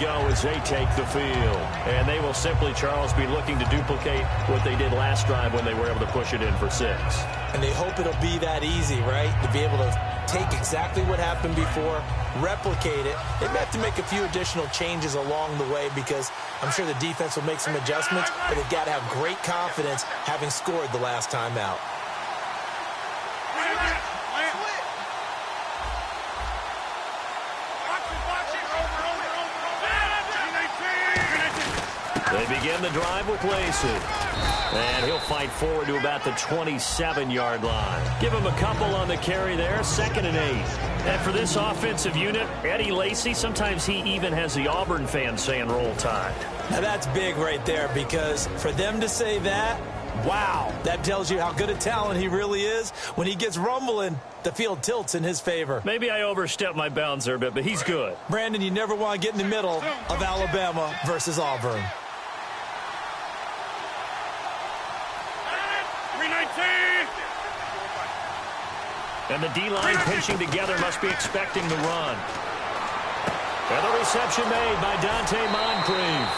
go as they take the field. And they will simply, Charles, be looking to duplicate what they did last drive when they were able to push it in for 6. And they hope it'll be that easy, right? To be able to take exactly what happened before, replicate it. They may have to make a few additional changes along the way because I'm sure the defense will make some adjustments, but they've got to have great confidence having scored the last time out. They begin the drive with Lacey. And he'll fight forward to about the 27-yard line. Give him a couple on the carry there, 2nd and 8. And for this offensive unit, Eddie Lacy, sometimes he even has the Auburn fans saying roll tide. Now that's big right there because for them to say that, wow, that tells you how good a talent he really is. When he gets rumbling, the field tilts in his favor. Maybe I overstepped my bounds there a bit, but he's good. Brandon, you never want to get in the middle of Alabama versus Auburn. And the D-line pinching together must be expecting the run. And the reception made by Dante Moncrief.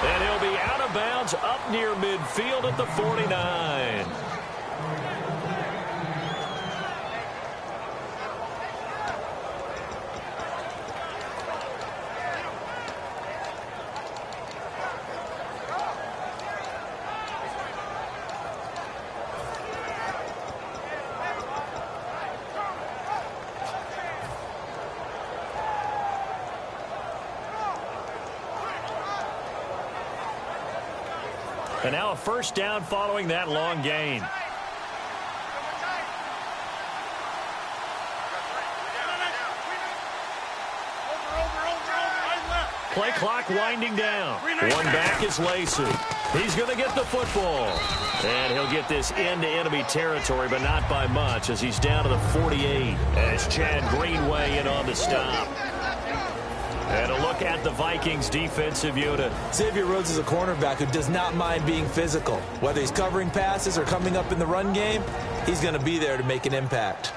And he'll be out of bounds up near midfield at the 49. And now a first down following that long gain. Play clock winding down. One back is Lacey. He's going to get the football. And he'll get this into enemy territory, but not by much as he's down to the 48. As Chad Greenway in on the stop. And a look at the Vikings defensive unit. Xavier Rhodes is a cornerback who does not mind being physical. Whether he's covering passes or coming up in the run game, he's going to be there to make an impact.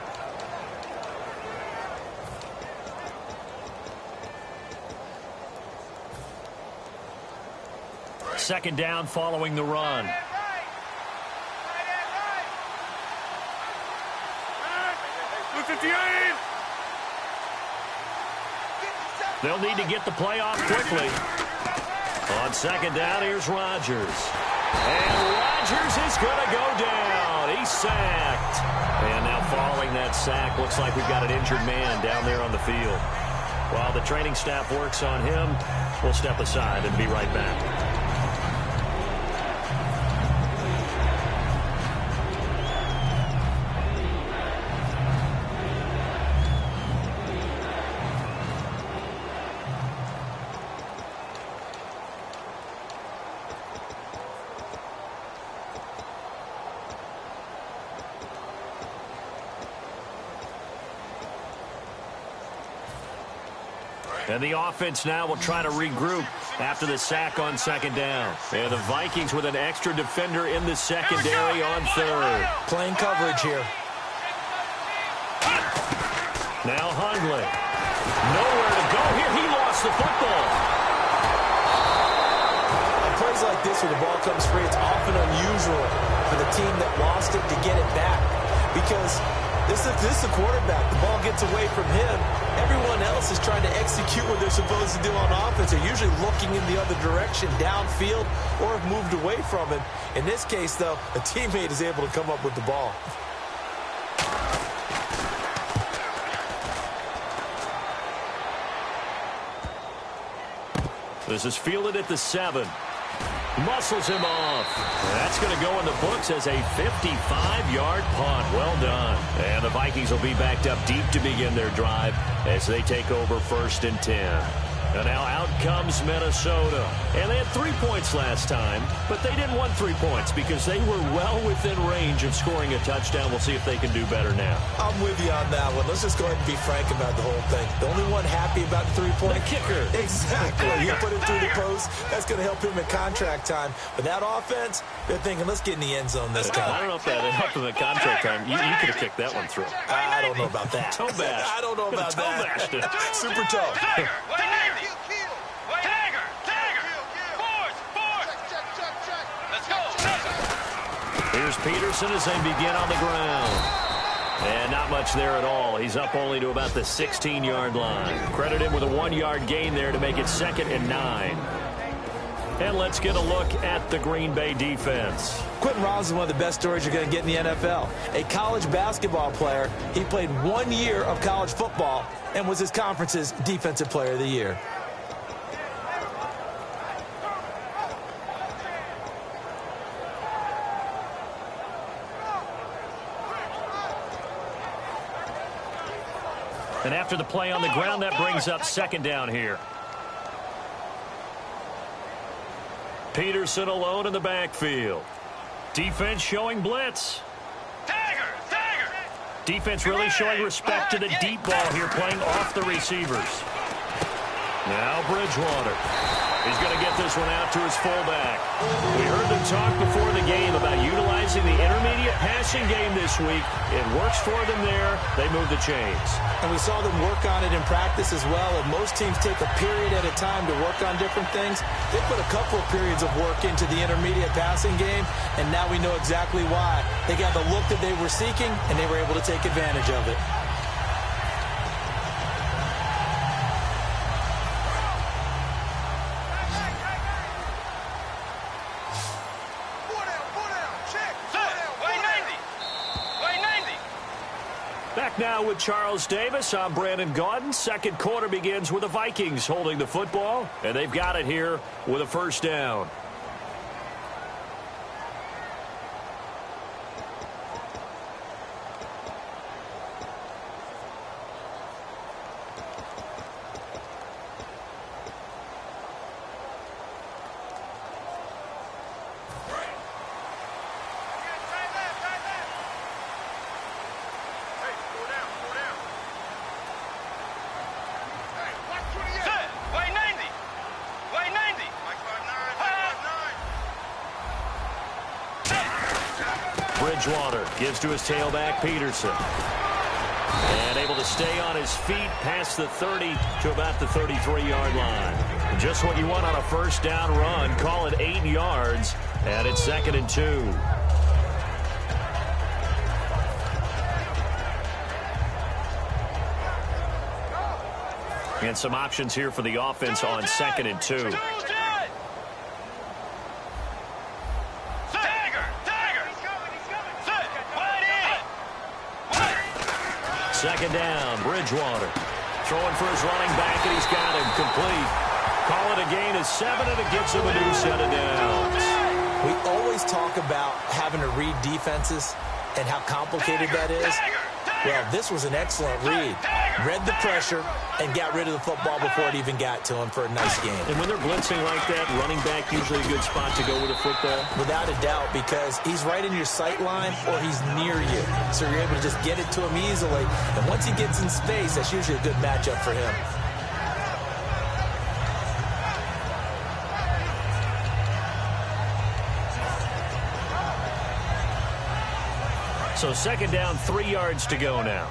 Second down following the run. They'll need to get the play off quickly. On second down, here's Rodgers. And Rodgers is going to go down. He's sacked. And now following that sack, looks like we've got an injured man down there on the field. While the training staff works on him, we'll step aside and be right back. And the offense now will try to regroup after the sack on second down. And the Vikings with an extra defender in the secondary on third. Playing coverage here. Now Hundley. Nowhere to go here. He lost the football. On plays like this where the ball comes free, it's often unusual for the team that lost it to get it back. Because this is the quarterback. The ball gets away from him. Everyone else is trying to execute what they're supposed to do on offense. They're usually looking in the other direction, downfield, or have moved away from him. In this case, though, a teammate is able to come up with the ball. This is fielded at the 7. Muscles him off. That's going to go in the books as a 55-yard punt. Well done. And the Vikings will be backed up deep to begin their drive as they take over 1st and 10. And now out comes Minnesota. And they had 3 points last time, but they didn't want 3 points because they were well within range of scoring a touchdown. We'll see if they can do better now. I'm with you on that one. Let's just go ahead and be frank about the whole thing. The only one happy about the 3-point? The kicker. Exactly. You put it through the post. That's going to help him at contract time. But that offense, they're thinking, let's get in the end zone this time. I don't know if that helped him at contract time. You could have kicked that one through. I don't know about that. Toe bash. I don't know about that. Toe bashed it. Super toe. Here's Peterson as they begin on the ground. And not much there at all. He's up only to about the 16-yard line. Credit him with a 1-yard gain there to make it 2nd and 9. And let's get a look at the Green Bay defense. Quentin Rollins is one of the best stories you're going to get in the NFL. A college basketball player. He played 1 year of college football and was his conference's Defensive Player of the Year. And after the play on the ground, that brings up 2nd down here. Peterson alone in the backfield. Defense showing blitz. Defense really showing respect to the deep ball here, playing off the receivers. Now Bridgewater. He's going to get this one out to his fullback. We heard them talk before the game about utilizing the intermediate passing game this week. It works for them there. They move the chains. And we saw them work on it in practice as well. And most teams take a period at a time to work on different things. They put a couple of periods of work into the intermediate passing game, and now we know exactly why. They got the look that they were seeking, and they were able to take advantage of it. Back now with Charles Davis. I'm Brandon Gaudin. Second quarter begins with the Vikings holding the football, and they've got it here with a 1st down. Bridgewater gives to his tailback, Peterson. And able to stay on his feet past the 30 to about the 33-yard line. Just what you want on a 1st down run. Call it 8 yards, and it's 2nd and 2. And some options here for the offense on 2nd and 2. Second down, Bridgewater. Throwing for his running back, and he's got him complete. Call it a gain of 7, and it gives him a new set of downs. We always talk about having to read defenses and how complicated that is. Well, this was an excellent read. Read the pressure and got rid of the football before it even got to him for a nice game. And when they're blitzing like that, running back usually a good spot to go with a football? Without a doubt, because he's right in your sight line or he's near you. So you're able to just get it to him easily. And once he gets in space, that's usually a good matchup for him. So 2nd down, 3 yards to go now.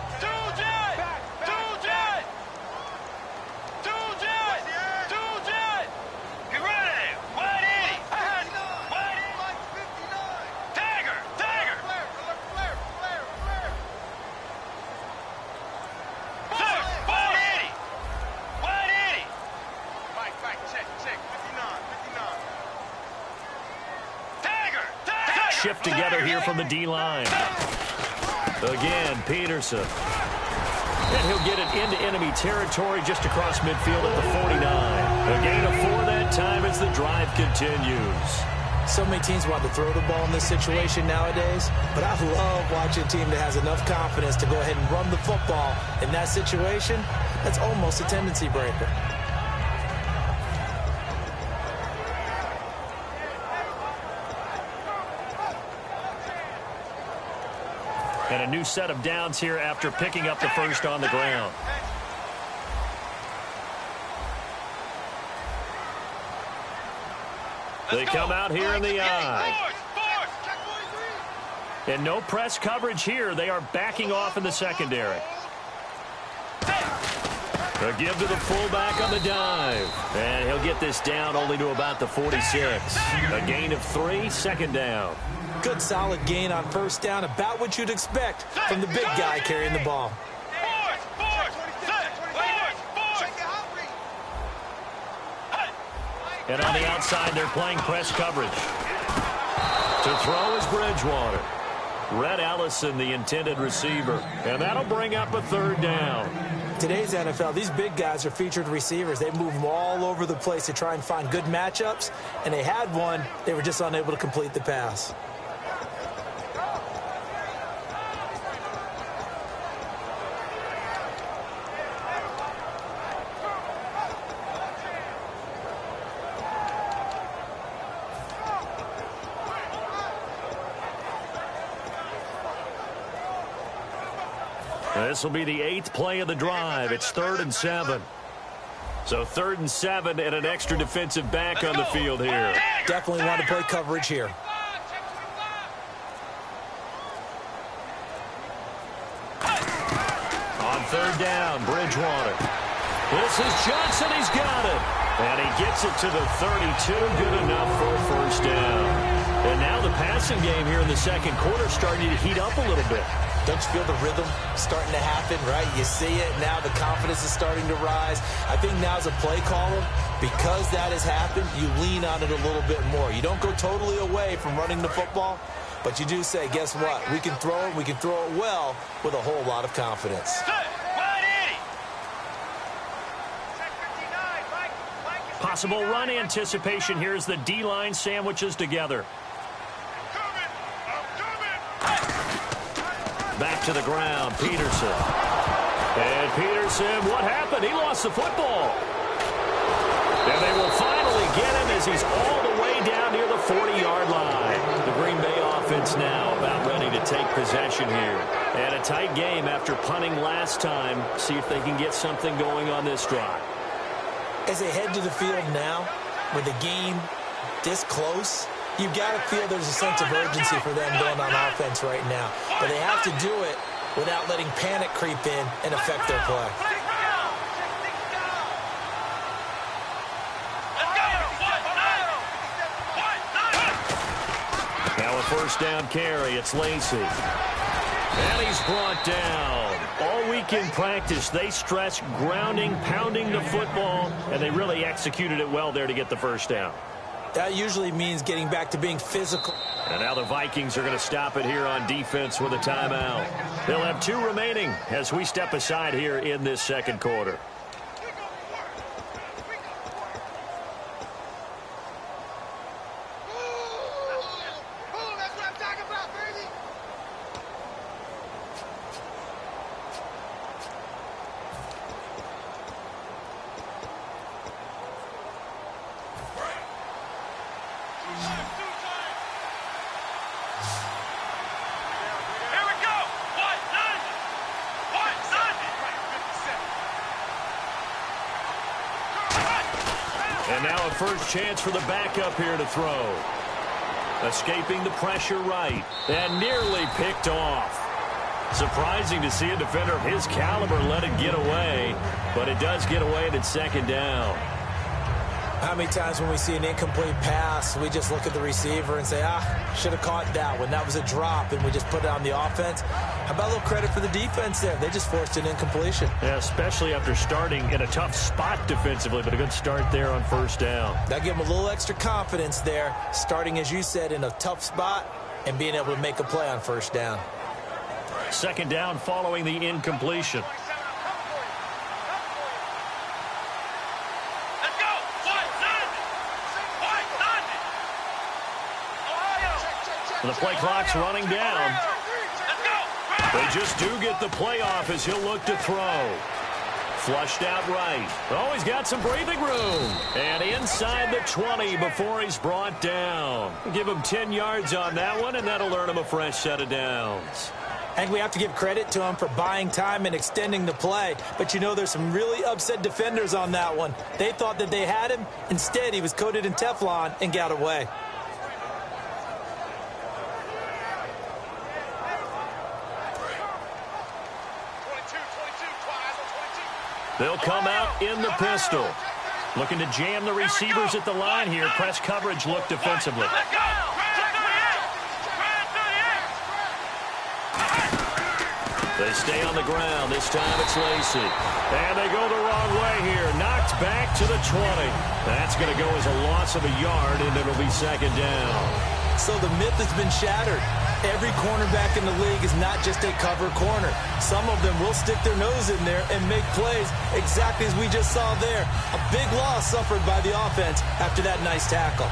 Shift together here from the D-line. Again, Peterson. And he'll get it into enemy territory just across midfield at the 49. A gain of 4 that time as the drive continues. So many teams want to throw the ball in this situation nowadays, but I love watching a team that has enough confidence to go ahead and run the football. In that situation, that's almost a tendency breaker. And a new set of downs here after picking up the 1st on the ground. They come out here in the eye. And no press coverage here. They are backing off in the secondary. A give to the fullback on the dive. And he'll get this down only to about the 46. A gain of 3, 2nd down. Good solid gain on first down, about what you'd expect from the big guy carrying the ball. And on the outside, they're playing press coverage. To throw is Bridgewater. Red Allison, the intended receiver. And that'll bring up a third down. Today's NFL, these big guys are featured receivers. They move them all over the place to try and find good matchups. And they had one. They were just unable to complete the pass. This will be the 8th play of the drive. It's 3rd and 7. So 3rd and 7 and an extra defensive back on the field here. Definitely want to play coverage here. On 3rd down, Bridgewater. This is Johnson. He's got it. And he gets it to the 32. Good enough for a first down. And now the passing game here in the second quarter starting to heat up a little bit. Don't you feel the rhythm starting to happen, right? You see it. Now the confidence is starting to rise. I think now as a play caller, because that has happened, you lean on it a little bit more. You don't go totally away from running the football, but you do say, guess what? We can throw it. We can throw it well with a whole lot of confidence. Possible run anticipation here as the D-line sandwiches together. Back to the ground, Peterson. And Peterson, what happened? He lost the football. And they will finally get him as he's all the way down near the 40-yard line. The Green Bay offense now about ready to take possession here. And a tight game after punting last time. See if they can get something going on this drive. As they head to the field now, with the game this close, you've got to feel there's a sense of urgency for them going on offense right now. But they have to do it without letting panic creep in and affect their play. Now a first down carry. It's Lacy. And he's brought down. All week in practice, they stress grounding, pounding the football, and they really executed it well there to get the first down. That usually means getting back to being physical. And now the Vikings are going to stop it here on defense with a timeout. They'll have 2 remaining as we step aside here in this second quarter. And now a first chance for the backup here to throw. Escaping the pressure right. And nearly picked off. Surprising to see a defender of his caliber let it get away. But it does get away and it's second down. How many times when we see an incomplete pass, we just look at the receiver and say, should have caught that one. That was a drop, and we just put it on the offense. How about a little credit for the defense there? They just forced an incompletion. Yeah, especially after starting in a tough spot defensively, but a good start there on first down. That gave them a little extra confidence there, starting, as you said, in a tough spot and being able to make a play on first down. Second down following the incompletion. The play clock's running down. They just do get the play off as he'll look to throw. Flushed out right. Oh, he's got some breathing room. And inside the 20 before he's brought down. Give him 10 yards on that one, and that'll earn him a fresh set of downs. I think we have to give credit to him for buying time and extending the play. But, you know, there's some really upset defenders on that one. They thought that they had him. Instead, he was coated in Teflon and got away. They'll come out in the pistol. Looking to jam the receivers at the line here. Press coverage look defensively. They stay on the ground. This time it's Lacey. And they go the wrong way here. Knocked back to the 20. That's going to go as a loss of a yard, and it'll be second down. So the myth has been shattered. Every cornerback in the league is not just a cover corner. Some of them will stick their nose in there and make plays exactly as we just saw there. A big loss suffered by the offense after that nice tackle.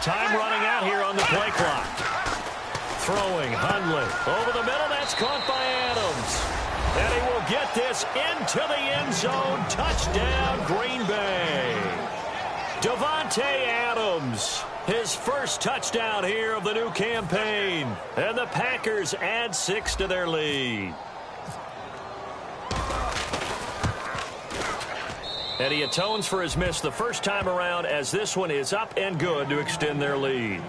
Time running out here on the play clock. Throwing Hundley. Over the middle, that's caught by Adams. And he will get this into the end zone. Touchdown, Green Bay. Davante Adams, his first touchdown here of the new campaign. And the Packers add 6 to their lead. And he atones for his miss the first time around as this one is up and good to extend their lead.